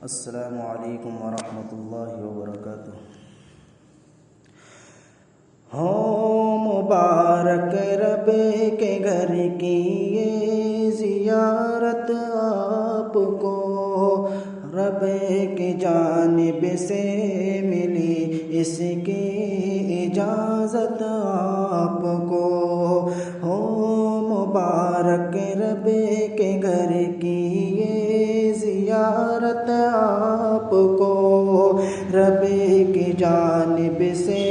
السلام علیکم ورحمۃ اللہ وبرکاتہ۔ ہو مبارک رب کے گھر کی یہ زیارت آپ کو، رب کی جانب سے ملی اس کی اجازت آپ کو۔ ہو مبارک رب کے گھر کی یہ زیارت آپ کو، رب کی جانب سے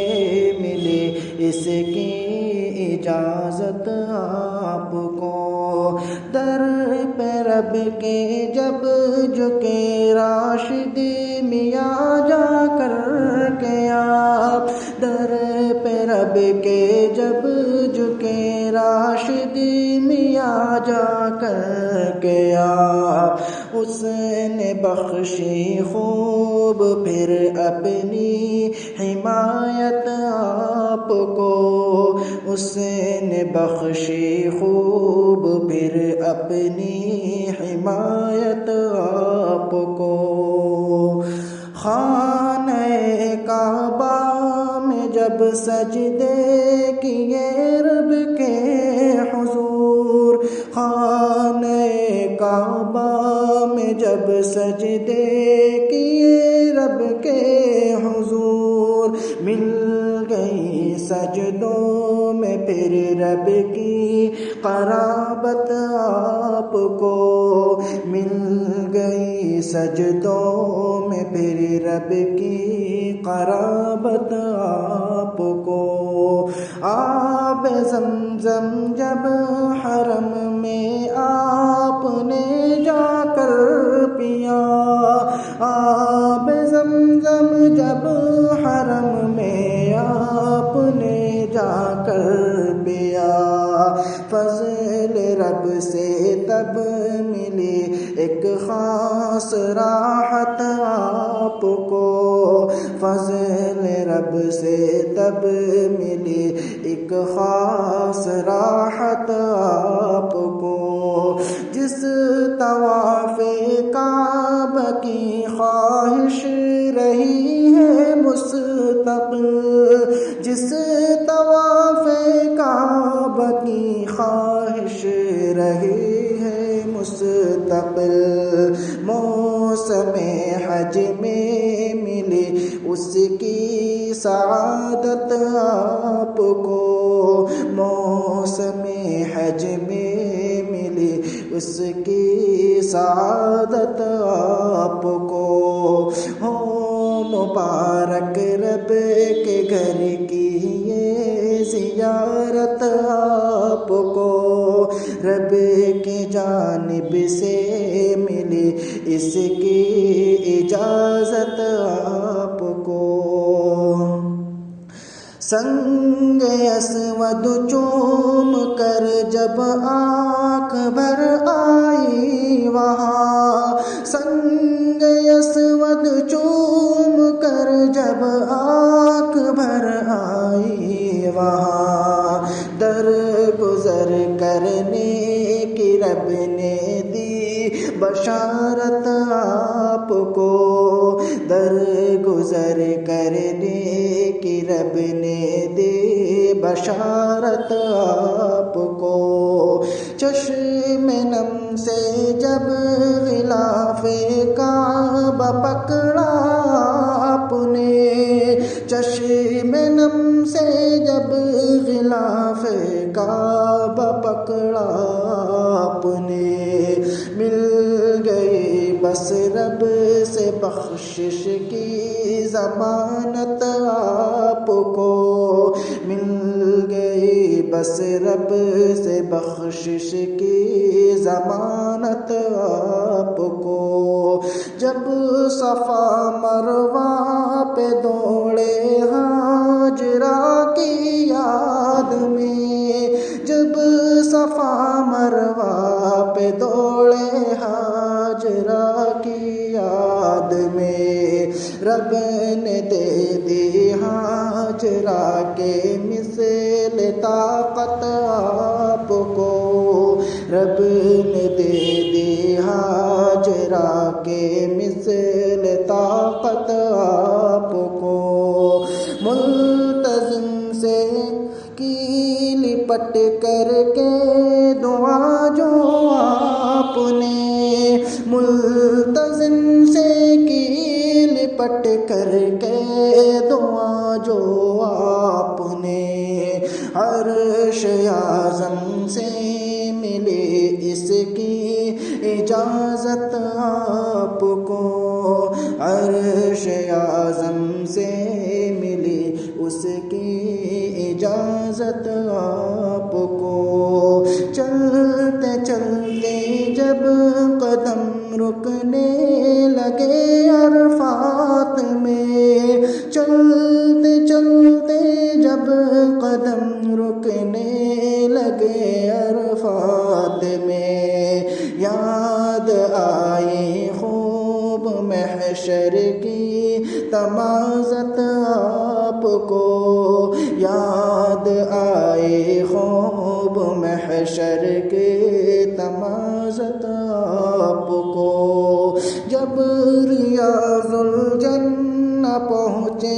ملے اس کی اجازت آپ کو۔ در پہ رب کے جب جھکے راشد میاں جا کر کے آپ، در پہ رب کے جب جھکے راشد میاں جا کر کے آپ، اس نے بخشی خوب پھر اپنی حمایت آپ کو، اس نے بخشی خوب پھر اپنی حمایت آپ کو۔ خانہ کعبہ میں جب سجدے کیے رب کے حضور، خانہ کعبہ میں جب سجدے کیے رب کے حضور، مل گئی سجدوں میں پھر رب کی قرابت آپ کو، مل گئی سجدوں میں پھر رب کی قرابت آپ کو۔ آب زمزم جب حرم میں آپ نے جا کر پیا، آب زمزم جب حرم میں آپ نے جا کر پیا، فضل رب سے تب ملی ایک خاص راحت آپ کو، فضل رب سے تب ملی ایک خاص راحت آپ کو۔ جس طواف کعبہ کی خواہش رہی ہے مستقل، جس طواف کعبہ کی خواہش رہی ہے مستقل، موسم حج میں ملی اس کی سعادت آپ کو، موسم حج میں ملی اس کی سعادت آپ کو۔ ہو مبارک رب کے گھر کی یہ زیارت آپ کو، رب کی جانب سے ملی اس کی اجازت آپ کو۔ سنگ اسود چوم کر جب آنکھ بھر آئی وہاں، سنگ اسود چوم کر جب آنکھ بھر آئی وہاں، در گزر کرنے کی رب نے دی بشارت آپ کو، در گزر کرنے کی رب نے دی بشارت آپ کو۔ چشم نم سے جب غلاف کعبہ پکڑا آپ نے، چشم نم سے جب غلاف کعبہ پکڑا آپ نے، مل گئی بس رب سے بخشش کی ضمانت آپ کو، مل گئی بس رب سے بخشش کی ضمانت آپ کو۔ جب صفا مروہ پہ دوڑے ہاجرہ کی یاد میں، جب صفا مروہ پہ دوڑے ہاجرہ کی یاد میں، رب نے دے دی ہاجرہ کے مثل طاقت آپ کو، رب نے دے دی ہاجرہ کے مثل طاقت آپ کو، ملتزم سے کی لپٹ کر کے دعا جو آپ نے، ملتزم سے کی لپٹ کر کے دعا جو آپ نے، عرش اعظم سے ملی اس کی اجازت آپ کو، عرش اعظم سے ملی اس کی اجازت آپ کو، چلتے چلتے جب قدم رکنے لگے عرفات میں، چلتے چلتے جب قدم رکنے لگے عرفات میں، یاد آئی خوب محشر کی تمازت آپ کو، یاد آئی خوب محشر کی تمازت آپ کو، جب ریاض الجنہ پہنچے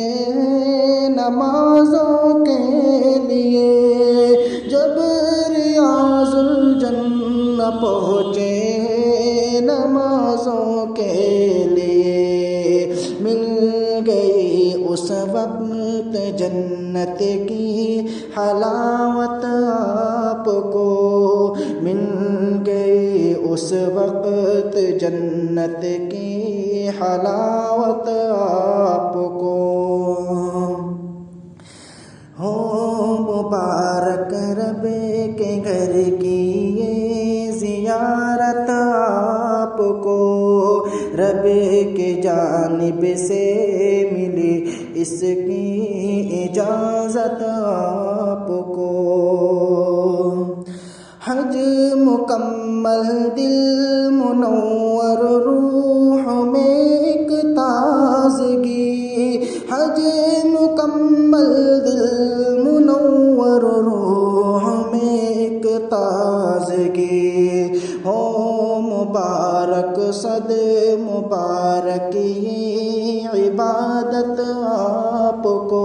نمازوں کے لیے، جب ریاض الجنہ پہنچے نمازوں کے لیے، مل گئی اس وقت جنت کی حلاوت آپ کو، مل گئی اس وقت جنت کی حلاوت آپ کو، ہو مبارک رب کے گھر کی یہ زیارت آپ کو، رب کی جانب سے ملی اس کی اجازت آپ کو، حج مکمل دل منور روح میں ایک تازگی، حج مکمل دل منور روح میں ایک تازگی، ہو مبارک صد مبارک یہ عبادت آپ کو،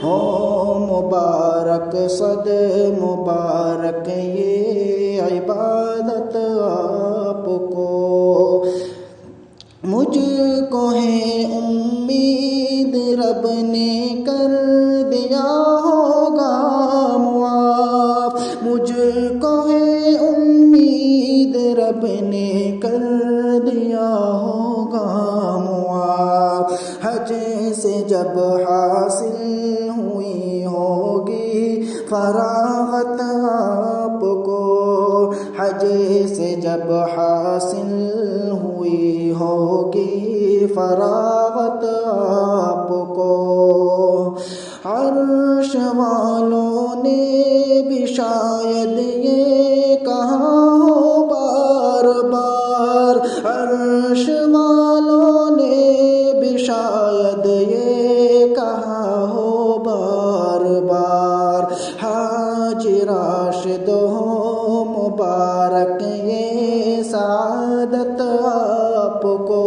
ہو مبارک صد مبارک یہ عبادت آپ کو، مجھ کو ہے امید رب نے کر دیا ہوگا معاف، مجھ کو ہے امید رب نے کر دیا ہوگا معاف، حج سے جب حاصل ہوئی ہوگی فراغت آپ کو، حج سے جب حاصل ہوئی ہوگی فراغت آپ کو، عرش والوں نے بھی شاید یہ کہا ہو بار بار، عرش والوں نے بھی شاید یہ کہا ہو بار بار، حاج راشد ہو مبارک یہ سعادت آپ کو،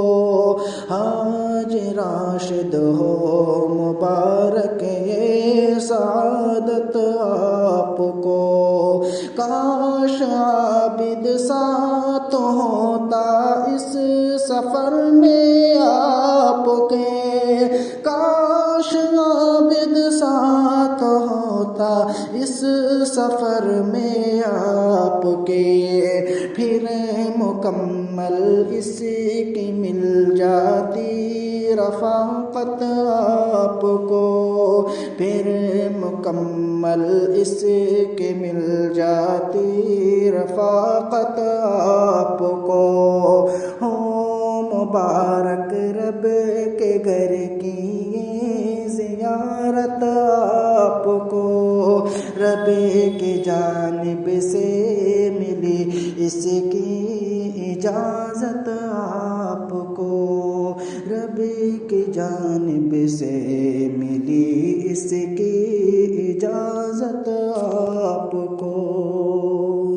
حاج راشد ہو مبارک یہ سعادت آپ کو، کاش عابد ساتھ ہوتا اس سفر میں آپ کے، کاش عابد ساتھ ہوتا اس سفر میں آپ کے، پھر مکمل اس کی مل جاتی رفاقت آپ کو، پھر مکمل اس کی مل جاتی رفاقت آپ کو، ہو مبارک رب کے گھر کی یہ زیارت آپ کو، رب کی جانب سے ملی اس کی اجازت آپ کو، رب کی جانب سے ملی اس کی اجازت